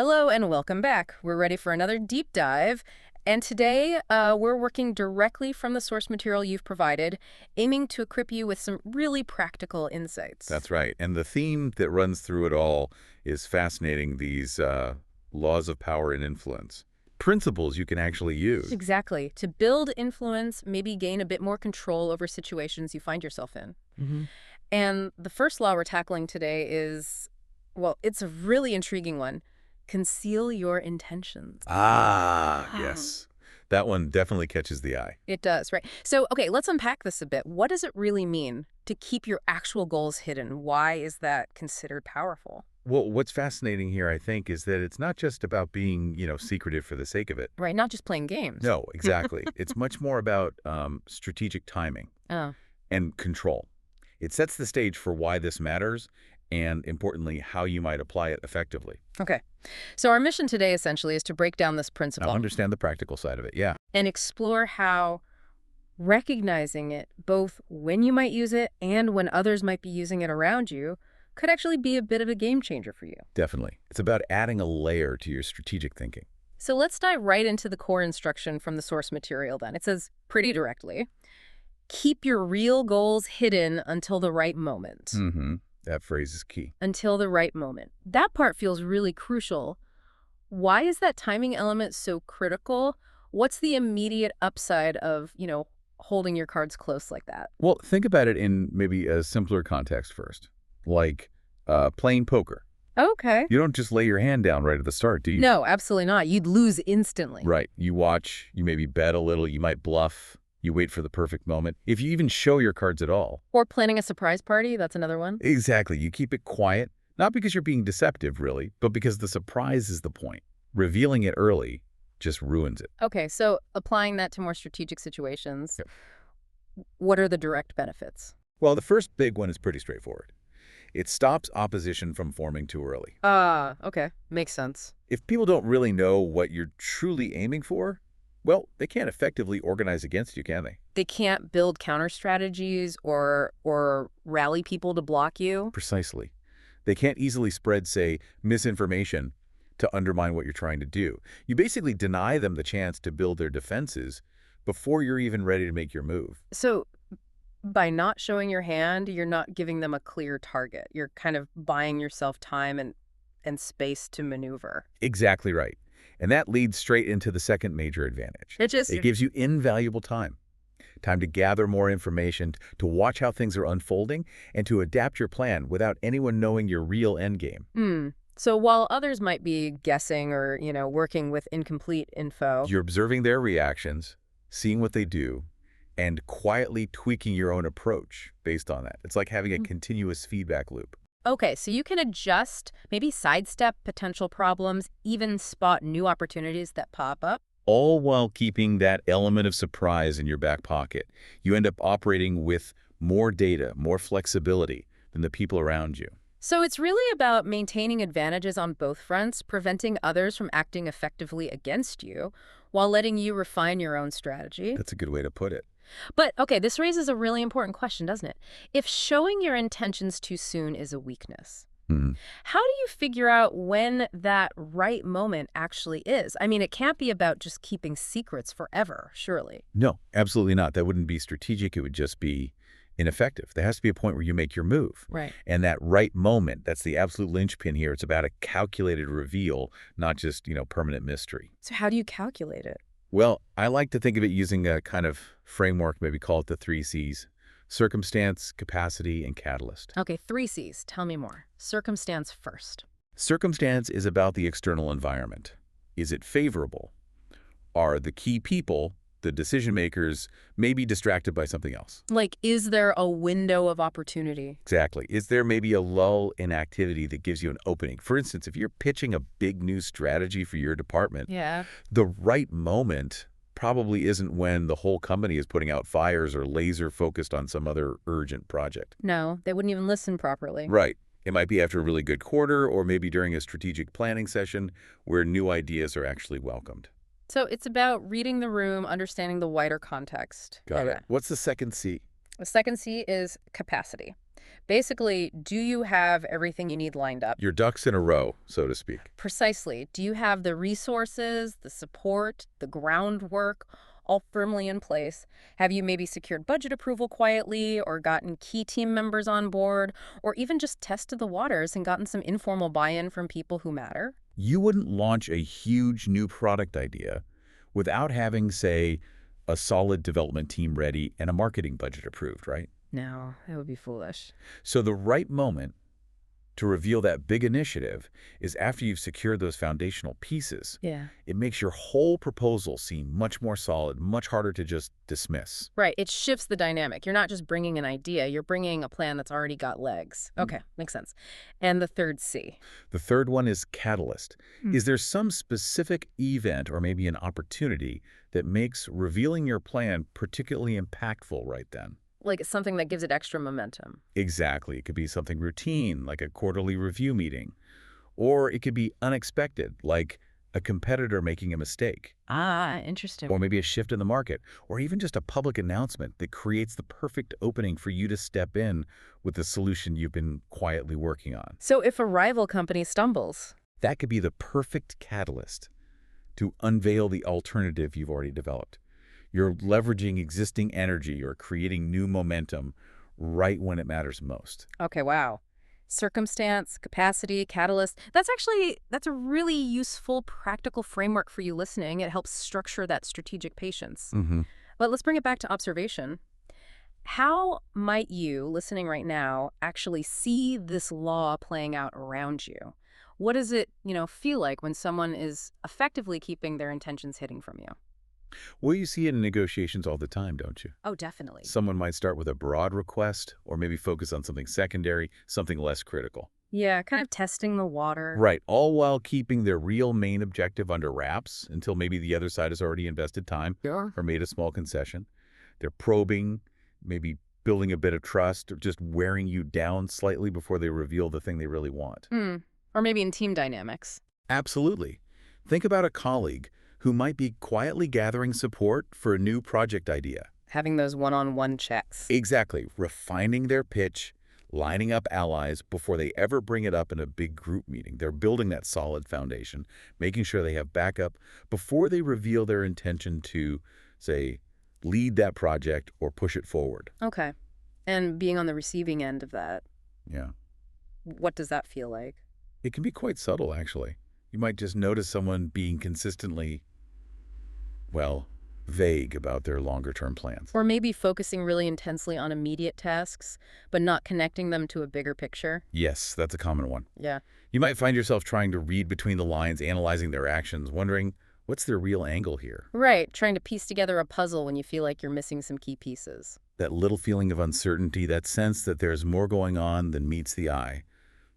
Hello and welcome back. We're ready for another deep dive. And today, we're working directly from the source material you've provided, aiming to equip you with some really practical insights. That's right. And the theme that runs through it all is fascinating, these laws of power and influence. Principles you can actually use. Exactly. To build influence, maybe gain a bit more control over situations you find yourself in. Hmm. And the first law we're tackling today is, well, it's a really intriguing one. Conceal your intentions. Ah, Wow. yes. That one definitely catches the eye. It does, right? So, okay, let's unpack this a bit. What does it really mean to keep your actual goals hidden? Why is that considered powerful? Well, what's fascinating here, I think, is that it's not just about being, secretive for the sake of it. Right, not just playing games. No, exactly. It's much more about strategic timing Oh, and control. It sets the stage for why this matters and, importantly, how you might apply it effectively. okay. So our mission today essentially is to break down this Now, principle understand the practical side of it, yeah. and explore how recognizing it, both when you might use it and when others might be using it around you, could actually be a bit of a game changer for you. Definitely. It's about adding a layer to your strategic thinking. So let's dive right into the core instruction from the source material then. It says pretty directly, keep your real goals hidden until the right moment. Mm-hmm. That phrase is key. Until the right moment. That part feels really crucial. Why is that timing element so critical? What's the immediate upside of, holding your cards close like that? Well, think about it in maybe a simpler context first, like playing poker. Okay. You don't just lay your hand down right at the start, do you? No, absolutely not. You'd lose instantly. Right. You watch, you maybe bet a little, you might bluff, you wait for the perfect moment. If you even show your cards at all. Or planning a surprise party, that's another one. Exactly. You keep it quiet, not because you're being deceptive, really, but because the surprise is the point. Revealing it early just ruins it. Okay, so applying that to more strategic situations, Yep. what are the direct benefits? Well, the first big one is pretty straightforward. It stops opposition from forming too early. Okay. Makes sense. If people don't really know what you're truly aiming for, well, they can't effectively organize against you, can they? They can't build counter strategies or rally people to block you. Precisely. They can't easily spread, say, misinformation to undermine what you're trying to do. You basically deny them the chance to build their defenses before you're even ready to make your move. So by not showing your hand, you're not giving them a clear target. You're kind of buying yourself time and space to maneuver. Exactly right. And that leads straight into the second major advantage. It gives you invaluable time. Time to gather more information, to watch how things are unfolding, and to adapt your plan without anyone knowing your real endgame. So while others might be guessing or, working with incomplete info. You're observing their reactions, seeing what they do, and quietly tweaking your own approach based on that. It's like having a continuous feedback loop. Okay, so you can adjust, maybe sidestep potential problems, even spot new opportunities that pop up. All while keeping that element of surprise in your back pocket. You end up operating with more data, more flexibility than the people around you. So it's really about maintaining advantages on both fronts, preventing others from acting effectively against you, while letting you refine your own strategy. That's a good way to put it. But, okay, this raises a really important question, doesn't it? If showing your intentions too soon is a weakness, Hmm. how do you figure out when that right moment actually is? I mean, it can't be about just keeping secrets forever, surely. No, absolutely not. That wouldn't be strategic. It would just be ineffective. There has to be a point where you make your move. Right. And that right moment, that's the absolute linchpin here. It's about a calculated reveal, not just, permanent mystery. So how do you calculate it? Well, I like to think of it using a kind of framework, maybe call it the 3 Cs: circumstance, capacity, and catalyst. Okay, 3 Cs. Tell me more. Circumstance first. Circumstance is about the external environment. Is it favorable? Are the key people, the decision makers, maybe distracted by something else? Like, is there a window of opportunity? Exactly. Is there maybe a lull in activity that gives you an opening? For instance, if you're pitching a big new strategy for your department, Yeah. the right moment probably isn't when the whole company is putting out fires or laser focused on some other urgent project. No, they wouldn't even listen properly. Right. It might be after a really good quarter or maybe during a strategic planning session where new ideas are actually welcomed. So it's about reading the room, understanding the wider context. Got Okay. it. What's the second C? The second C is capacity. Basically, do you have everything you need lined up? Your ducks in a row, so to speak. Precisely. Do you have the resources, the support, the groundwork all firmly in place? Have you maybe secured budget approval quietly or gotten key team members on board or even just tested the waters and gotten some informal buy-in from people who matter? You wouldn't launch a huge new product idea without having, say, a solid development team ready and a marketing budget approved, right? No, that would be foolish. So the right moment to reveal that big initiative is after you've secured those foundational pieces. Yeah. It makes your whole proposal seem much more solid, much harder to just dismiss. Right. It shifts the dynamic. You're not just bringing an idea, you're bringing a plan that's already got legs. Okay, makes sense. And the third C. The third one is catalyst. Hmm. Is there some specific event or maybe an opportunity that makes revealing your plan particularly impactful right then? Like it's something that gives it extra momentum. Exactly. It could be something routine, like a quarterly review meeting. Or it could be unexpected, like a competitor making a mistake. Ah, interesting. Or maybe a shift in the market. Or even just a public announcement that creates the perfect opening for you to step in with the solution you've been quietly working on. So if a rival company stumbles, That could be the perfect catalyst to unveil the alternative you've already developed. You're leveraging existing energy or creating new momentum right when it matters most. okay, wow. Circumstance, capacity, catalyst. That's a really useful practical framework for you listening. It helps structure that strategic patience. Mm-hmm. But let's bring it back to observation. How might you, listening right now, actually see this law playing out around you? What does it, feel like when someone is effectively keeping their intentions hidden from you? Well, you see it in negotiations all the time, don't you? Oh, definitely. Someone might start with a broad request or maybe focus on something secondary, something less critical. Yeah, kind of testing the water. Right, all while keeping their real main objective under wraps until maybe the other side has already invested time Sure. or made a small concession. They're probing, maybe building a bit of trust or just wearing you down slightly before they reveal the thing they really want. Or maybe in team dynamics. Absolutely. Think about a colleague who might be quietly gathering support for a new project idea. Having those one-on-one checks. Exactly. Refining their pitch, lining up allies before they ever bring it up in a big group meeting. They're building that solid foundation, making sure they have backup before they reveal their intention to, say, lead that project or push it forward. Okay. And being on the receiving end of that, Yeah. what does that feel like? It can be quite subtle, actually. You might just notice someone being consistently, well, vague about their longer-term plans. Or maybe focusing really intensely on immediate tasks, but not connecting them to a bigger picture. Yes, that's a common one. Yeah. You might find yourself trying to read between the lines, analyzing their actions, wondering, what's their real angle here? Right. Trying to piece together a puzzle when you feel like you're missing some key pieces. That little feeling of uncertainty, that sense that there's more going on than meets the eye.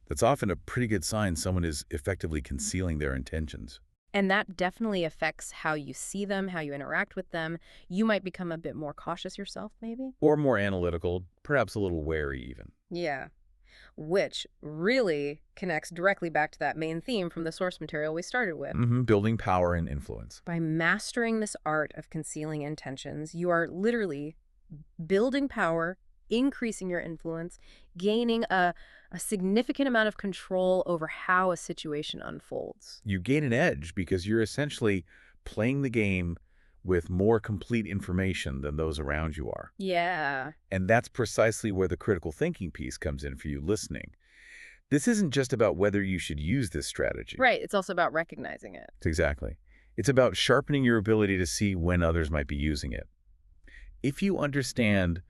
That's often a pretty good sign someone is effectively concealing their intentions. And that definitely affects how you see them, how you interact with them. You might become a bit more cautious yourself, maybe? Or more analytical, perhaps a little wary even. Yeah. Which really connects directly back to that main theme from the source material we started with. Building power and influence. By mastering this art of concealing intentions, you are literally building power, increasing your influence, gaining a significant amount of control over how a situation unfolds. You gain an edge because you're essentially playing the game with more complete information than those around you are. Yeah. And that's precisely where the critical thinking piece comes in for you listening. This isn't just about whether you should use this strategy. Right. It's also about recognizing it. Exactly. It's about sharpening your ability to see when others might be using it. If you understand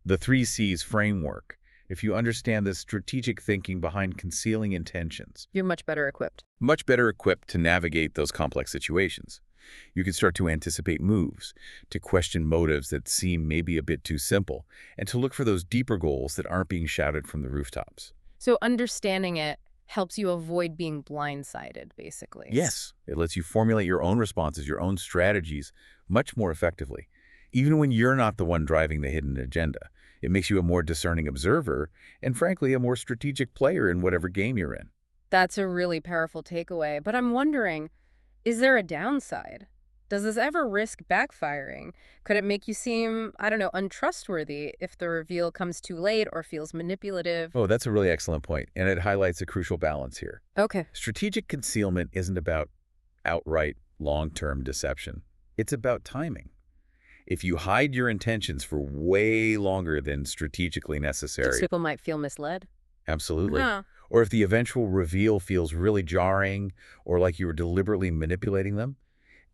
the 3 C's framework, if you understand the strategic thinking behind concealing intentions, You're much better equipped. much better equipped to navigate those complex situations. You can start to anticipate moves, to question motives that seem maybe a bit too simple, and to look for those deeper goals that aren't being shouted from the rooftops. So understanding it helps you avoid being blindsided, basically. Yes, it lets you formulate your own responses, your own strategies much more effectively, even when you're not the one driving the hidden agenda. It makes you a more discerning observer and, frankly, a more strategic player in whatever game you're in. That's a really powerful takeaway. But I'm wondering, is there a downside? Does this ever risk backfiring? Could it make you seem, I don't know, untrustworthy if the reveal comes too late or feels manipulative? Oh, that's a really excellent point, and it highlights a crucial balance here. Okay. Strategic concealment isn't about outright long-term deception. It's about timing. If you hide your intentions for way longer than strategically Just necessary, people might feel misled. absolutely. Huh. Or if the eventual reveal feels really jarring or like you were deliberately manipulating them,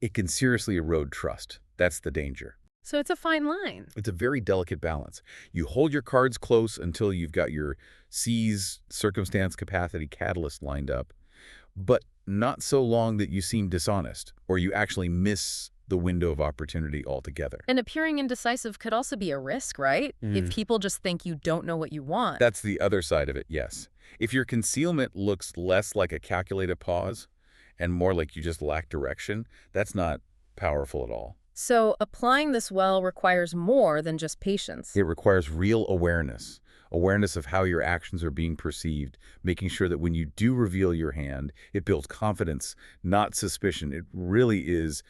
it can seriously erode trust. That's the danger. So it's a fine line. It's a very delicate balance. You hold your cards close until you've got your C's, circumstance, capacity, catalyst lined up, but not so long that you seem dishonest or you actually miss the window of opportunity altogether. And appearing indecisive could also be a risk, right? If people just think you don't know what you want. That's the other side of it, yes. If your concealment looks less like a calculated pause and more like you just lack direction, that's not powerful at all. So applying this well requires more than just patience. It requires real awareness, awareness of how your actions are being perceived, making sure that when you do reveal your hand, it builds confidence, not suspicion. It really is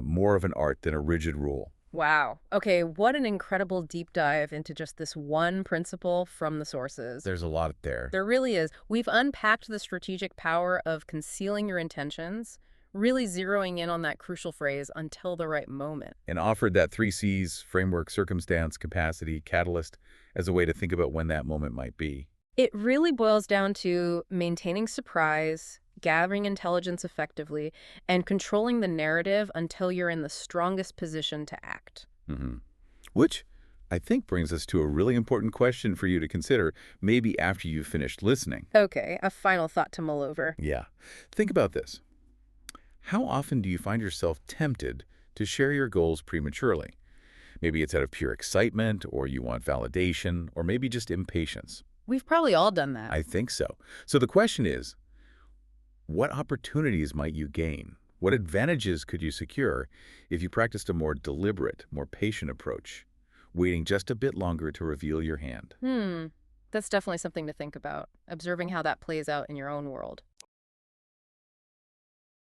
more of an art than a rigid rule. Wow. Okay, what an incredible deep dive into just this one principle from the sources. There's a lot there. There really is. We've unpacked the strategic power of concealing your intentions, really zeroing in on that crucial phrase, until the right moment. And offered that 3 C's framework, circumstance, capacity, catalyst, as a way to think about when that moment might be. It really boils down to maintaining surprise, gathering intelligence effectively, and controlling the narrative until you're in the strongest position to act. hmm Which I think brings us to a really important question for you to consider, maybe after you've finished listening. Okay, a final thought to mull over. Yeah. Think about this. How often do you find yourself tempted to share your goals prematurely? Maybe it's out of pure excitement, or you want validation, or maybe just impatience. We've probably all done that. I think so. So the question is, what opportunities might you gain? What advantages could you secure if you practiced a more deliberate, more patient approach, waiting just a bit longer to reveal your hand? That's definitely something to think about, observing how that plays out in your own world.